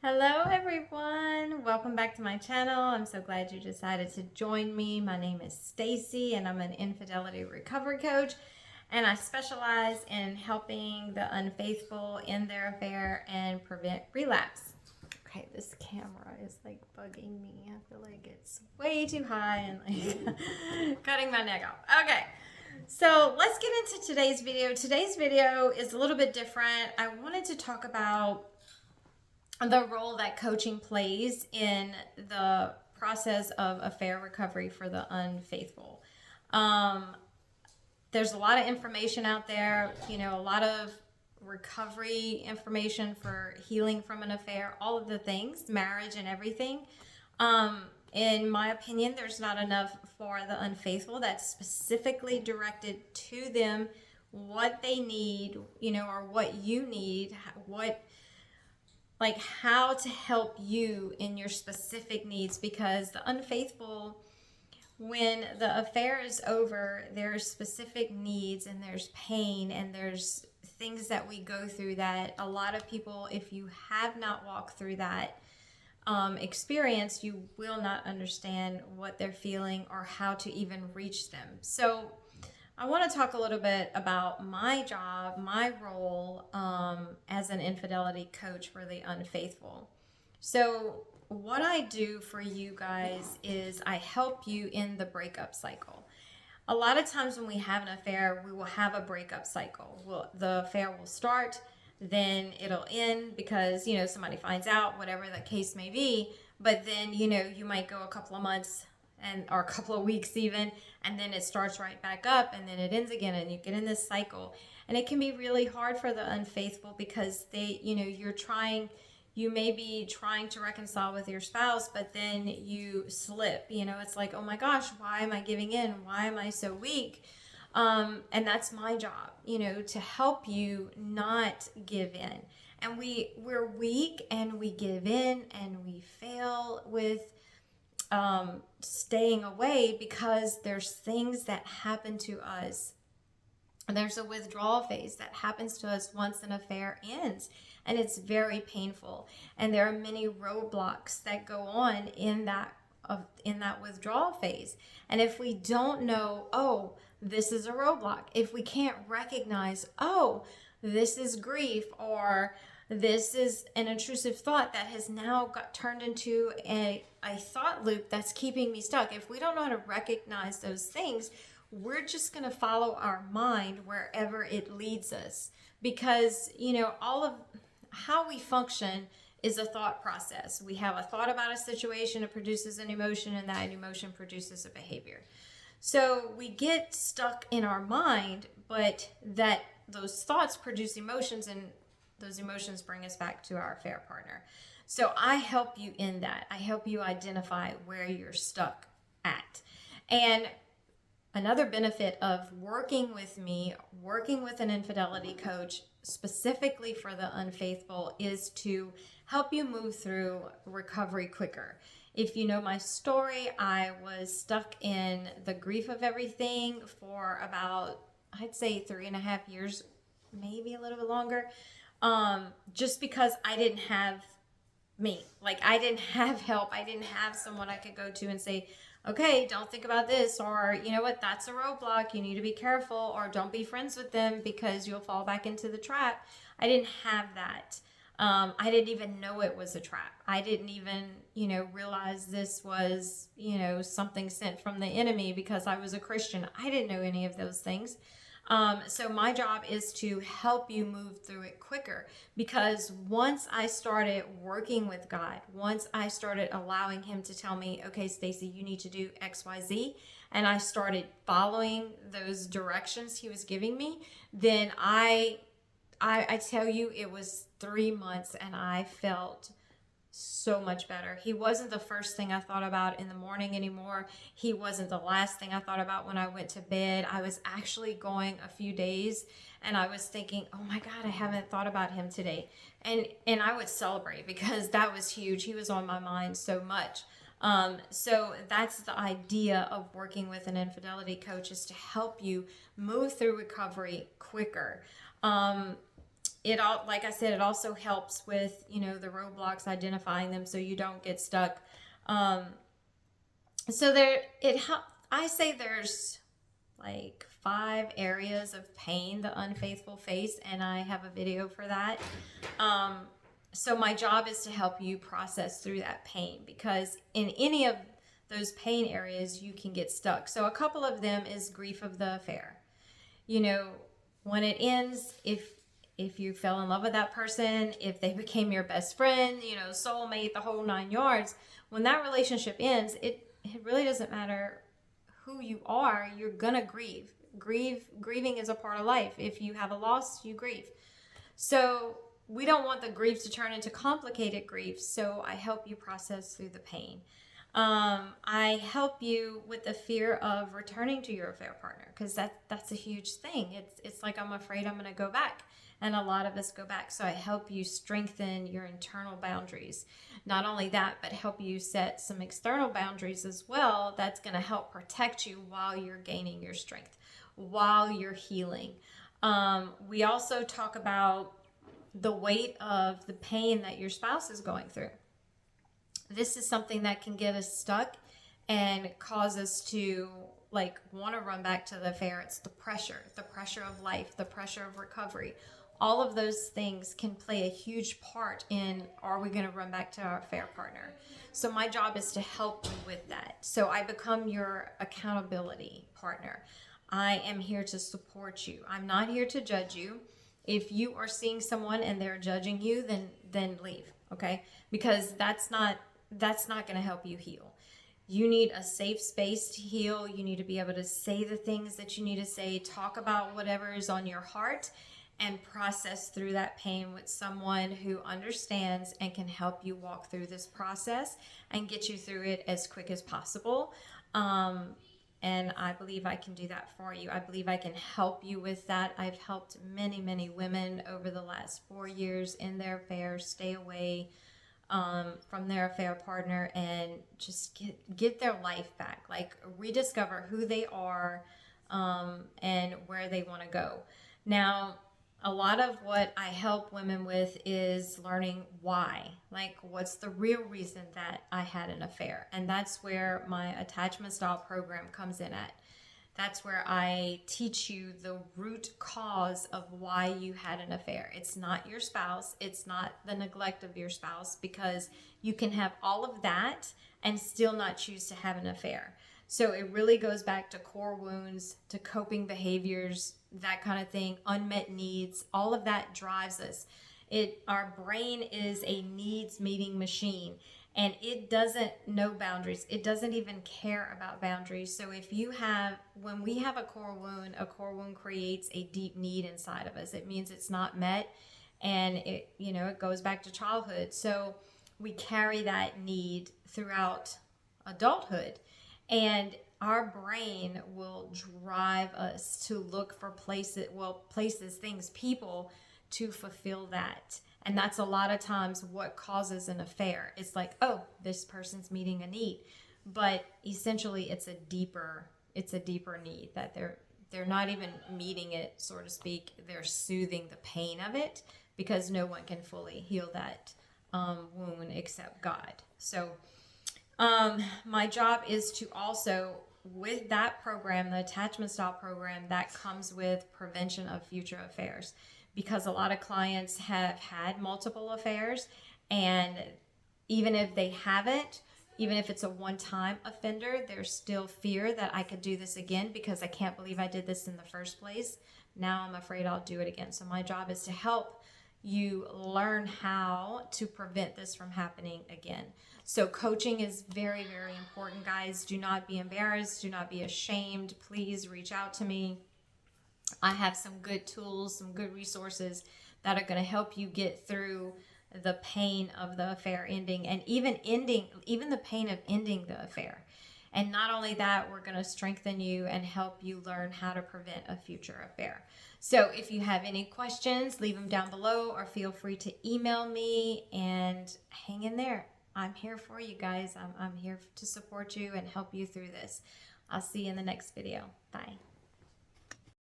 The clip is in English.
Hello everyone, welcome back to my channel. I'm so glad you decided to join me. My name is Stacey and I'm an infidelity recovery coach, and I specialize in helping the unfaithful in their affair and prevent relapse. Okay, this camera is like bugging me. I feel like it's way too high and like cutting my neck off. Okay, so let's get into today's video. Today's video is a little bit different. I wanted to talk about the role that coaching plays in the process of affair recovery for the unfaithful. There's a lot of information out there, a lot of recovery information for healing from an affair, all of the things, marriage and everything. In my opinion, there's not enough for the unfaithful that's specifically directed to them, what they need, or what you need, how to help you in your specific needs, because the unfaithful, when the affair is over, there's specific needs and there's pain and there's things that we go through that a lot of people, if you have not walked through that experience, you will not understand what they're feeling or how to even reach them. So I want to talk a little bit about my job, my role as an infidelity coach for the unfaithful. So what I do for you guys is I help you in the breakup cycle. A lot of times when we have an affair, we will have a breakup cycle. The affair will start, then it'll end because, somebody finds out, whatever the case may be. But then, you might go a couple of months or a couple of weeks even, and then it starts right back up, and then it ends again, and you get in this cycle. And it can be really hard for the unfaithful because you may be trying to reconcile with your spouse, but then you slip. It's like, oh my gosh, why am I giving in? Why am I so weak? And that's my job, to help you not give in. And we're weak and we give in and we fail with staying away because there's things that happen to us. There's a withdrawal phase that happens to us once an affair ends, and it's very painful. And there are many roadblocks that go on in that withdrawal phase. And if we don't know, oh, this is a roadblock, if we can't recognize, oh, this is grief, or this is an intrusive thought that has now got turned into a thought loop that's keeping me stuck. If we don't know how to recognize those things, we're just going to follow our mind wherever it leads us. Because, all of how we function is a thought process. We have a thought about a situation, it produces an emotion, and that emotion produces a behavior. So we get stuck in our mind, but those thoughts produce emotions, and those emotions bring us back to our affair partner. So I help you in that. I help you identify where you're stuck at. And another benefit of working with me, working with an infidelity coach specifically for the unfaithful, is to help you move through recovery quicker. If you know my story, I was stuck in the grief of everything for about, I'd say 3.5 years, maybe a little bit longer. Just because I didn't have me. I didn't have help. I didn't have someone I could go to and say, okay, don't think about this, or you know what, that's a roadblock, you need to be careful, or don't be friends with them because you'll fall back into the trap. I didn't have that. I didn't even know it was a trap. I didn't even, realize this was, something sent from the enemy because I was a Christian. I didn't know any of those things. So my job is to help you move through it quicker, because once I started working with God, once I started allowing him to tell me, okay, Stacey, you need to do X, Y, Z, and I started following those directions he was giving me, then I tell you, it was 3 months and I felt so much better. He wasn't the first thing I thought about in the morning anymore. He wasn't the last thing I thought about when I went to bed. I was actually going a few days and I was thinking, oh my God, I haven't thought about him today. And I would celebrate because that was huge. He was on my mind so much. So that's the idea of working with an infidelity coach, is to help you move through recovery quicker. like I said, it also helps with, you know, the roadblocks, identifying them so you don't get stuck. So I say there's like 5 areas of pain the unfaithful face, and I have a video for that. So my job is to help you process through that pain, because in any of those pain areas you can get stuck. So a couple of them is grief of the affair. You know, when it ends, if you fell in love with that person, if they became your best friend, you know, soulmate, the whole 9 yards, when that relationship ends, it really doesn't matter who you are, you're gonna grieve. Grieving is a part of life. If you have a loss, you grieve. So we don't want the grief to turn into complicated grief. So I help you process through the pain. I help you with the fear of returning to your affair partner, because that's a huge thing. It's like, I'm afraid I'm gonna go back. And a lot of us go back. So I help you strengthen your internal boundaries. Not only that, but help you set some external boundaries as well. That's going to help protect you while you're gaining your strength, while you're healing. We also talk about the weight of the pain that your spouse is going through. This is something that can get us stuck and cause us to want to run back to the affair. It's the pressure of life, the pressure of recovery. All of those things can play a huge part in, are we going to run back to our affair partner? So my job is to help you with that. So I become your accountability partner. I am here to support you. I'm not here to judge you. If you are seeing someone and they're judging you, then leave, okay? Because that's not going to help you heal. You need a safe space to heal. You need to be able to say the things that you need to say, talk about whatever is on your heart, and process through that pain with someone who understands and can help you walk through this process and get you through it as quick as possible. And I believe I can do that for you. I believe I can help you with that. I've helped many, many women over the last 4 years in their affairs stay away from their affair partner and just get their life back, like rediscover who they are and where they want to go. Now, a lot of what I help women with is learning why, like what's the real reason that I had an affair. And that's where my attachment style program comes in at. That's where I teach you the root cause of why you had an affair. It's not your spouse. It's not the neglect of your spouse, because you can have all of that and still not choose to have an affair. So it really goes back to core wounds, to coping behaviors, that kind of thing, unmet needs. All of that drives us. Our brain is a needs meeting machine, and it doesn't know boundaries. It doesn't even care about boundaries. So when we have a core wound creates a deep need inside of us. It means it's not met, and it goes back to childhood. So we carry that need throughout adulthood. And our brain will drive us to look for places, things, people to fulfill that. And that's a lot of times what causes an affair. It's like, oh, this person's meeting a need. But essentially it's a deeper need, that they're not even meeting it, so to speak. They're soothing the pain of it, because no one can fully heal that wound except God. So my job is to also, with that program, the attachment style program, that comes with prevention of future affairs, because a lot of clients have had multiple affairs, and even if they haven't, even if it's a one-time offender, there's still fear that I could do this again, because I can't believe I did this in the first place. Now I'm afraid I'll do it again. So my job is to help you learn how to prevent this from happening again. So coaching is very, very important, guys. Do not be embarrassed. Do not be ashamed. Please reach out to me. I have some good tools, some good resources that are going to help you get through the pain of the affair ending, and even the pain of ending the affair. And not only that, we're going to strengthen you and help you learn how to prevent a future affair. So if you have any questions, leave them down below, or feel free to email me, and hang in there. I'm here for you guys. I'm here to support you and help you through this. I'll see you in the next video. Bye.